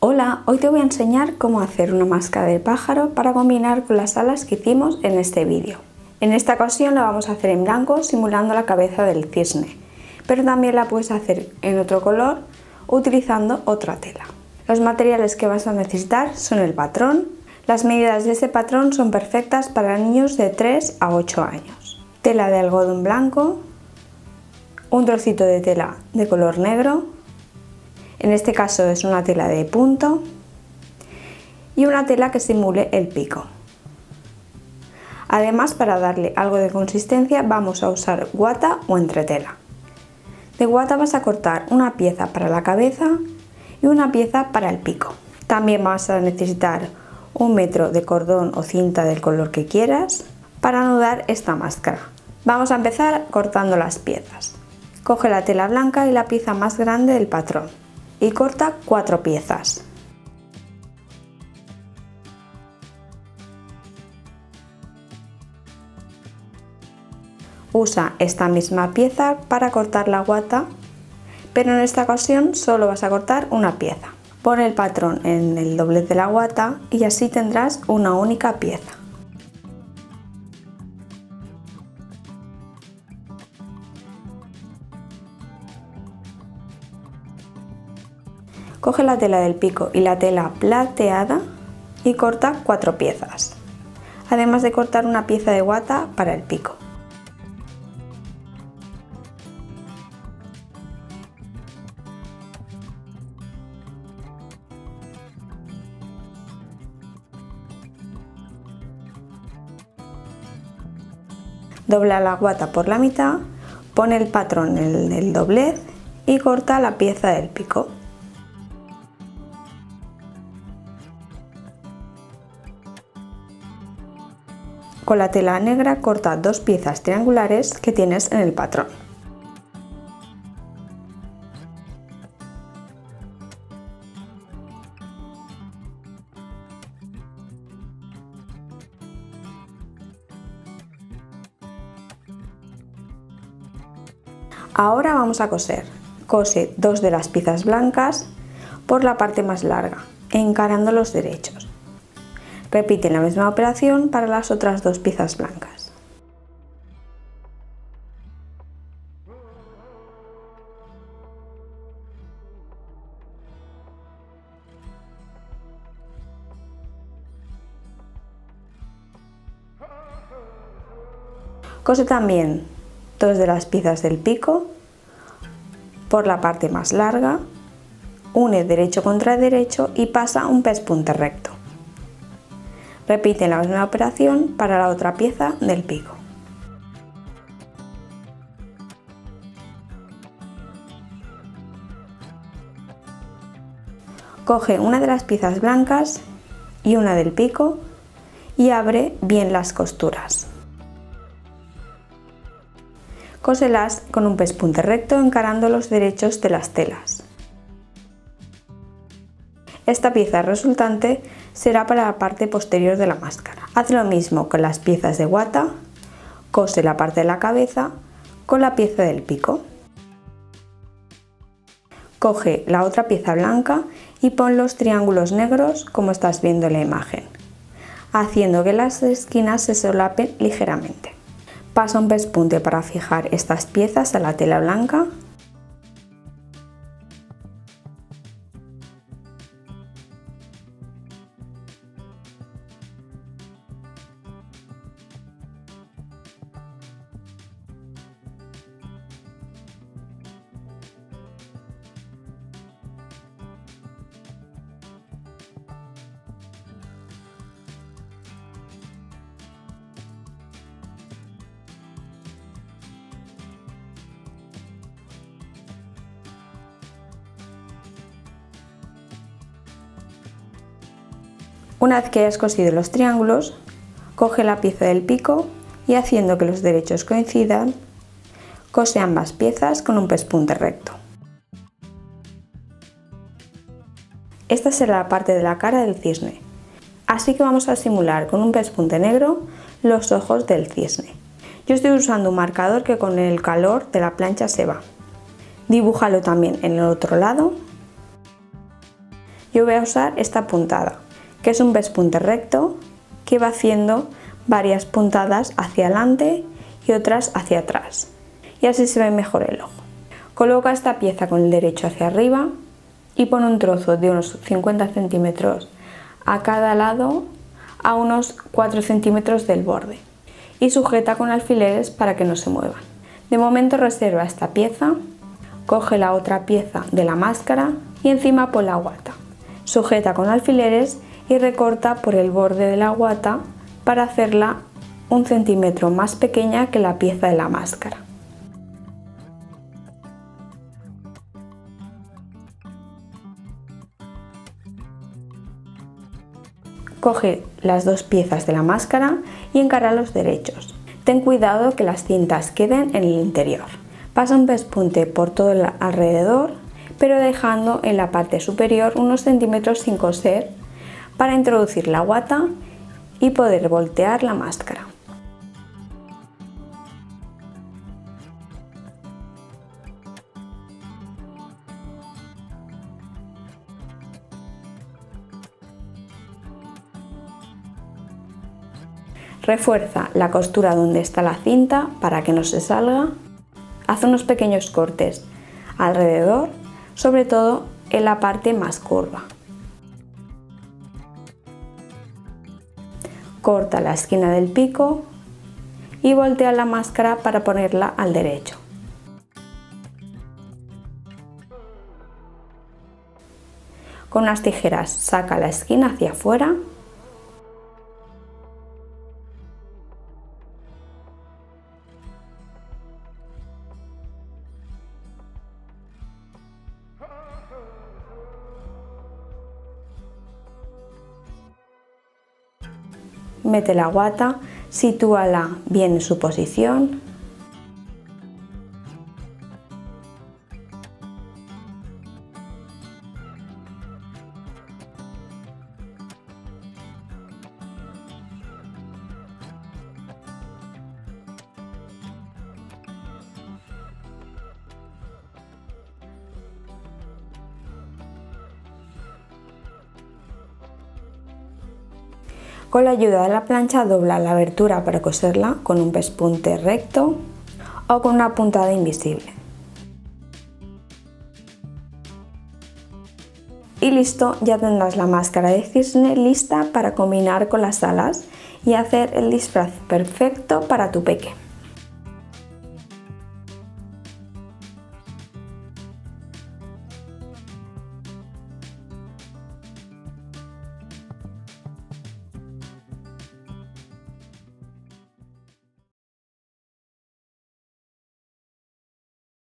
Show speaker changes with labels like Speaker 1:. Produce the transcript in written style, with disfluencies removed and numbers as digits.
Speaker 1: Hola, hoy te voy a enseñar cómo hacer una máscara de pájaro para combinar con las alas que hicimos en este vídeo. En esta ocasión la vamos a hacer en blanco simulando la cabeza del cisne, pero también la puedes hacer en otro color utilizando otra tela. Los materiales que vas a necesitar son el patrón. Las medidas de este patrón son perfectas para niños de 3 a 8 años. Tela de algodón blanco, un trocito de tela de color negro, en este caso es una tela de punto, y una tela que simule el pico. Además, para darle algo de consistencia vamos a usar guata o entretela. De guata vas a cortar una pieza para la cabeza y una pieza para el pico. También vas a necesitar 1 metro de cordón o cinta del color que quieras para anudar esta máscara. Vamos a empezar cortando las piezas. Coge la tela blanca y la pieza más grande del patrón y corta 4 piezas. Usa esta misma pieza para cortar la guata, pero en esta ocasión solo vas a cortar una pieza. Pon el patrón en el doblez de la guata y así tendrás una única pieza. Coge la tela del pico y la tela plateada y corta 4 piezas, además de cortar una pieza de guata para el pico. Dobla la guata por la mitad, pone el patrón en el doblez y corta la pieza del pico. Con la tela negra corta 2 piezas triangulares que tienes en el patrón. Ahora vamos a coser. Cose 2 de las piezas blancas por la parte más larga, encarando los derechos. Repite la misma operación para las otras 2 piezas blancas. Cose también 2 de las piezas del pico por la parte más larga, une derecho contra derecho y pasa un pespunte recto. Repite la misma operación para la otra pieza del pico. Coge una de las piezas blancas y una del pico y abre bien las costuras. Cóselas con un pespunte recto encarando los derechos de las telas. Esta pieza resultante será para la parte posterior de la máscara. Haz lo mismo con las piezas de guata, cose la parte de la cabeza con la pieza del pico. Coge la otra pieza blanca y pon los triángulos negros como estás viendo en la imagen, haciendo que las esquinas se solapen ligeramente. Pasa un pespunte para fijar estas piezas a la tela blanca. Una vez que hayas cosido los triángulos, coge la pieza del pico y haciendo que los derechos coincidan, cose ambas piezas con un pespunte recto. Esta será la parte de la cara del cisne, así que vamos a simular con un pespunte negro los ojos del cisne. Yo estoy usando un marcador que con el calor de la plancha se va. Dibújalo también en el otro lado. Yo voy a usar esta puntada, que es un pespunte recto que va haciendo varias puntadas hacia adelante y otras hacia atrás, y así se ve mejor el ojo. Coloca esta pieza con el derecho hacia arriba y pone un trozo de unos 50 centímetros a cada lado a unos 4 centímetros del borde y sujeta con alfileres para que no se muevan. De momento reserva esta pieza, coge la otra pieza de la máscara y encima pon la guata. Sujeta con alfileres y recorta por el borde de la guata para hacerla 1 centímetro más pequeña que la pieza de la máscara. Coge las dos piezas de la máscara y encara los derechos. Ten cuidado que las cintas queden en el interior. Pasa un pespunte por todo el alrededor, pero dejando en la parte superior unos centímetros sin coser para introducir la guata y poder voltear la máscara. Refuerza la costura donde está la cinta para que no se salga. Haz unos pequeños cortes alrededor, sobre todo en la parte más curva. Corta la esquina del pico y voltea la máscara para ponerla al derecho. Con unas tijeras saca la esquina hacia afuera. Mete la guata, sitúala bien en su posición. Con la ayuda de la plancha dobla la abertura para coserla con un pespunte recto o con una puntada invisible. Y listo, ya tendrás la máscara de cisne lista para combinar con las alas y hacer el disfraz perfecto para tu peque.